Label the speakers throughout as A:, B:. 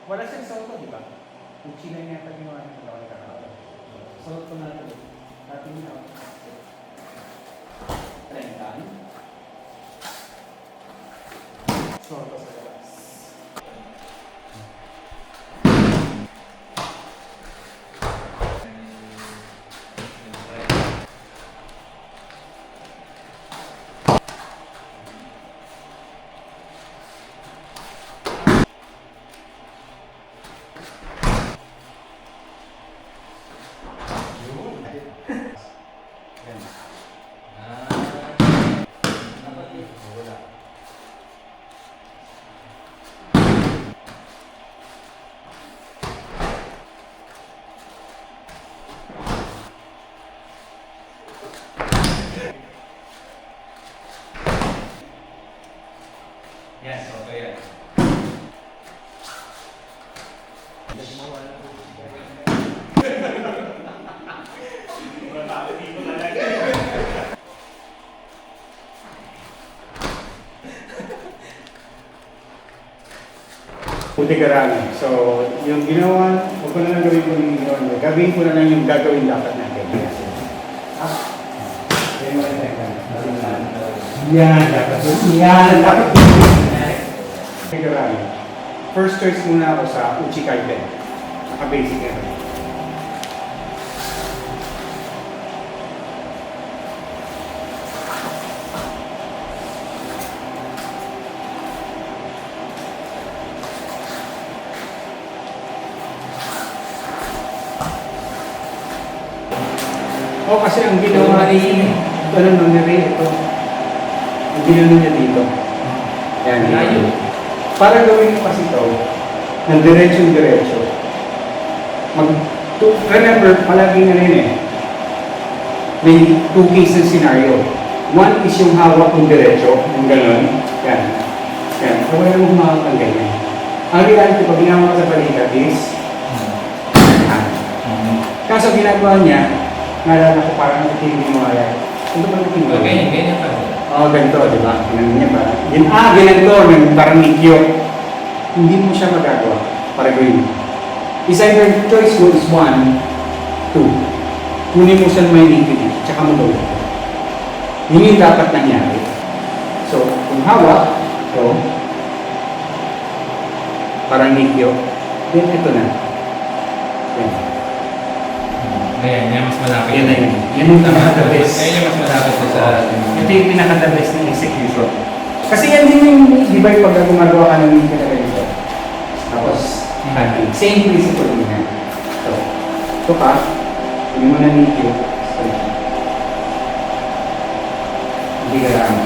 A: Wala siyang soto, di ba? Kung China niya pa ginawa niya pagkakali kakao. Soto natin. Natin niya. Trentan. Soto sa labas.
B: Yes, okay yan.
A: Puti karami. So, yung ginawa, huwag ko na lang gawin ko yung ginawa. Gawin ko na lang yung gagawin dapat natin. Yan, dapat. Yan, dapat. Puti karami. First choice muna ako sa Uchi Kaiten. Naka-basic na. O kasi ang ginawa ni ito. Ang ginawa niya dito. Yan.
B: Layo.
A: Para gawin mo kasi ito, ng diretsyo-diretsyo. Remember, palaging na rin eh. May two cases scenario. One is yung hawak ng diretsyo, yung gano'n. Yan. Yan. So, wala mong humawak ng ganyan. Ang reality, pag ginawa ka sa balikat is, kaso ginagawa niya, naalala ko parang nakikinig mo kaya. Ito ba nakikinig mo?
B: Ganyan pa.
A: Oo, ganito, di ba? Ginagawa niya parang, ganito, parang nikyo. Hindi mo siya magagawa para gawin. Is either choice mo is 1, 2. Kunin mo siya may nikyo, tsaka mo gawin. Yun yung dapat nangyari. So, kung hawak, ito, parang nikyo, then ito na. Yan.
B: Ayan, yan mas malapit.
A: Yan na yun. Yan yung pinaka-the best.
B: Ayan yung mas malapit sa
A: Ito yung pinaka-the best ng execution. Kasi yan din yung, di ba yung pag gumagawa ka ng pinaka-dito. Tapos, same principle din yan. So, ito pa, hindi mo na need yun. Hindi ka lang.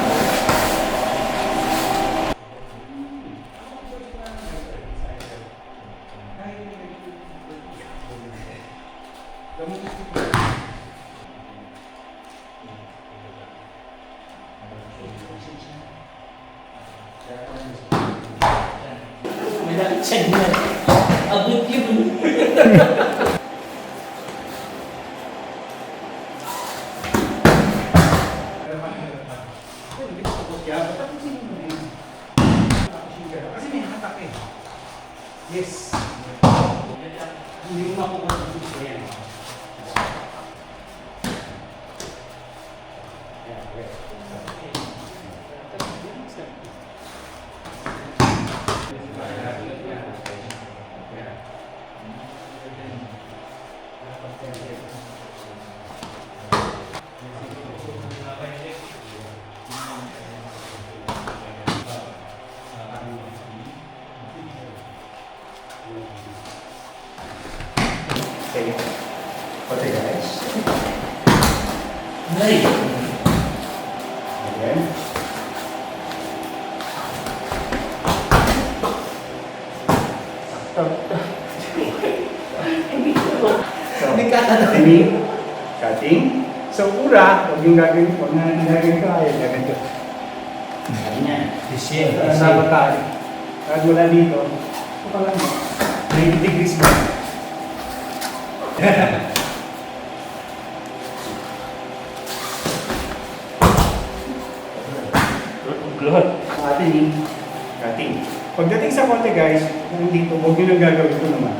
C: Malapit siya na. Abot yun.
A: Kasi may hatak eh. Yes. Hindi mo makukuha sa gusto yan. Okay. Okay guys.
C: Nay.
A: Again. Cutting. So, ura, huwag yung gagawin. Huwag na gagawin ko, ayaw gagawin ko. Ganyan. Dapat tayo. Kahit mula dito, ito pa lang mo. 90 degrees ba?
C: Glot.
A: Cutting. Cutting. Pagdating sa kote guys, kung dito, huwag nyo nang gagawin ito naman.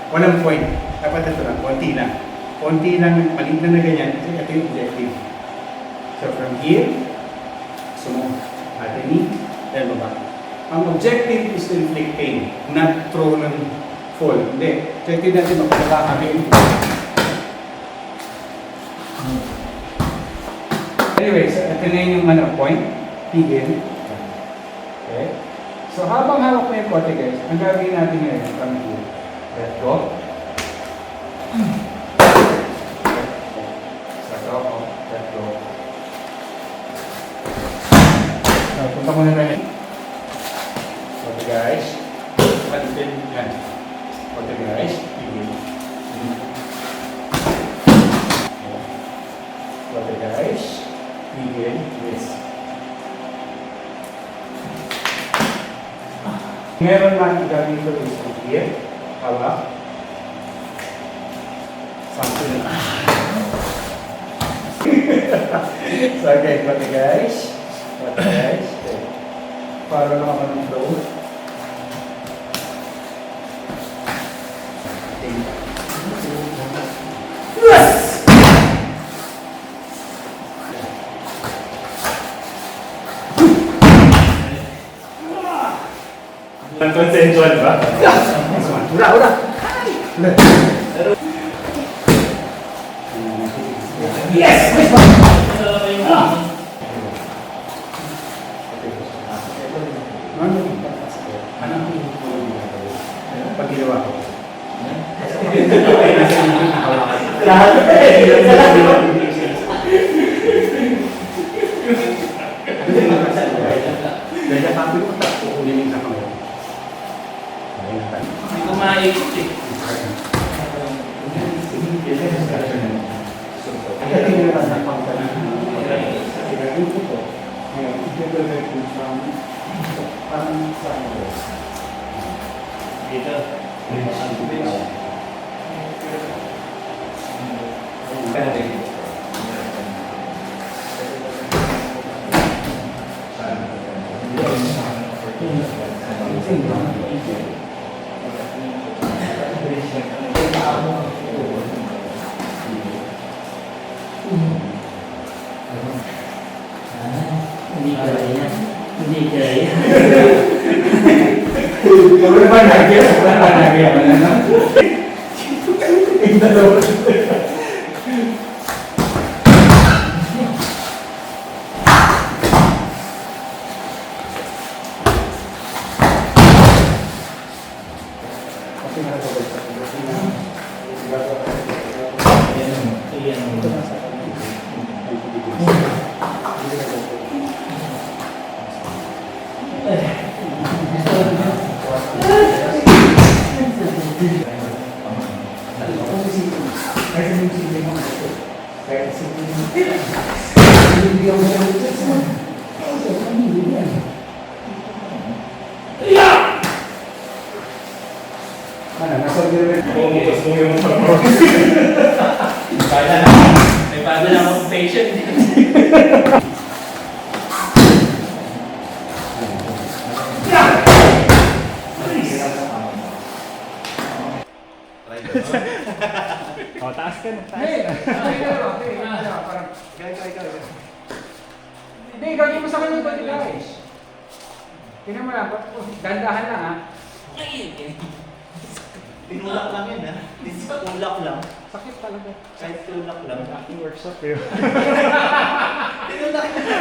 A: Walang point. Dapat ito lang, konti lang. Konti lang, maliit lang na ganyan. Ito yung objective. So from here, sumo, at the knee, then baba. Ang objective is to inflict pain, not throw ng fall. Hindi. Objective natin magpapala kami. Anyway, so ito na yung point. Pigil. Okay. So habang hawak mo yung kote guys, ang gagawin natin ngayon, from here. Let go. Let go. Let go. So, punta muna na yun. Kote guys. Pantin. Yan. Kote guys. Pigil. Kote guys. Pigil. Yes. Meron natin gagawin ito is from here. Hawak. Sample na. So okay, kote guys. Kote guys. Okay. Para lang ako ng flow. Yes!
D: Consensual ba?
A: Ura! Yes! Pag ginawa ko. Lahat dahil sabi ko, kukunin yung sa kamay.
C: Hindi ko maikot eh. Dito. Hindi kaya. Hindi kaya.
A: Wala ba nagyan? Wala ba nagyan? Wala na?
C: May bago na akong patient.
D: O, taas ka na.
A: Hindi, gawin mo sa kanya ba nila guys? Tingnan mo lang, dandahan lang ha.
E: Tinulak lang yun ha. Tinulak lang.
A: Sakit talaga.
E: Kahit tulak lang.
D: Aking workshop yun.
E: Tinulak lang.